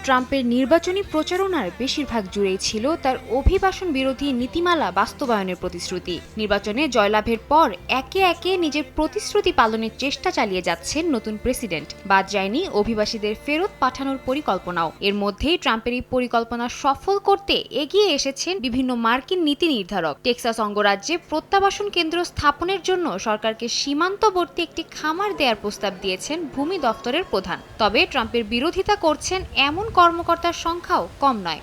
ট্রাম্পের নির্বাচনী প্রচারণার বেশিরভাগ জুড়েই ছিল তার অভিবাসন বিরোধী নীতিমালা বাস্তবায়নের প্রতিশ্রুতি। নির্বাচনে জয়লাভের পর একে একে নিজের প্রতিশ্রুতি পালনের চেষ্টা চালিয়ে যাচ্ছেন নতুন প্রেসিডেন্ট। বাদ যায়নি অভিবাসীদের ফেরত পাঠানোর পরিকল্পনাও। এর মধ্যেই ট্রাম্পের এই পরিকল্পনা সফল করতে এগিয়ে এসেছেন বিভিন্ন মার্কিন নীতি নির্ধারক। টেক্সাস অঙ্গরাজ্যে প্রত্যাবাসন কেন্দ্র স্থাপনের জন্য সরকারকে সীমান্তবর্তী একটি খামার দেওয়ার প্রস্তাব দিয়েছেন ভূমি দফতরের প্রধান। তবে ট্রাম্পের বিরোধিতা করছেন এমন কর্মকর্তার সংখ্যাও কম নয়।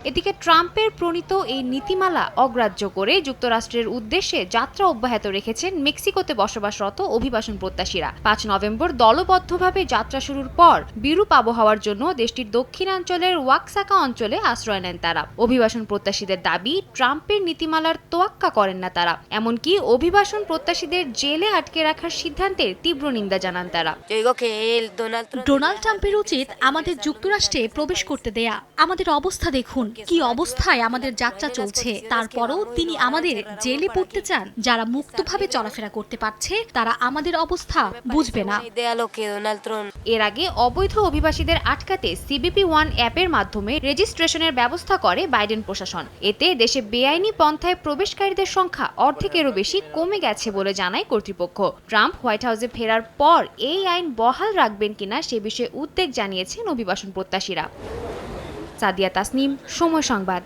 এদিকে ট্রাম্পের প্রণীত এই নীতিমালা অগ্রাহ্য করে যুক্তরাষ্ট্রের উদ্দেশ্যে যাত্রা অব্যাহত রেখেছেন মেক্সিকোতে বসবাসরত অভিবাসন প্রত্যাশীরা। 5 নভেম্বর দলবদ্ধভাবে যাত্রা শুরুর পর বিরূপ আবহাওয়ার জন্য দেশটির দক্ষিণাঞ্চলের ওয়াক্সাকা অঞ্চলে আশ্রয় নেন তারা। অভিবাসন প্রত্যাশীদের দাবি, ট্রাম্পের নীতিমালার তোয়াক্কা করেন না তারা। এমনকি অভিবাসন প্রত্যাশীদের জেলে আটকে রাখার সিদ্ধান্তের তীব্র নিন্দা জানান তারা। ডোনাল্ড ট্রাম্পের উচিত আমাদের যুক্তরাষ্ট্রে প্রবেশ করতে দেয়া। আমাদের অবস্থা দেখুন, কি অবস্থায় আমাদের যাত্রা চলছে। তারপরও তিনি আমাদের জেলে পড়তে চান। যারা মুক্তভাবে চলাফেরা করতে পারছে তারা আমাদের অবস্থা বুঝবে না। এর আগে অবৈধ অভিবাসীদের আটকাতে CBP-1 অ্যাপের মাধ্যমে রেজিস্ট্রেশনের ব্যবস্থা করে বাইডেন প্রশাসন। এতে দেশে বেআইনি পন্থায় প্রবেশকারীদের সংখ্যা অর্ধেকেরও বেশি কমে গেছে বলে জানায় কর্তৃপক্ষ। ট্রাম্প হোয়াইট হাউসে ফেরার পর এই আইন বহাল রাখবেন কিনা সে বিষয়ে উদ্বেগ জানিয়েছেন অভিবাসন প্রত্যাশীরা। সাদিয়া তাসনিম, সময় সংবাদ।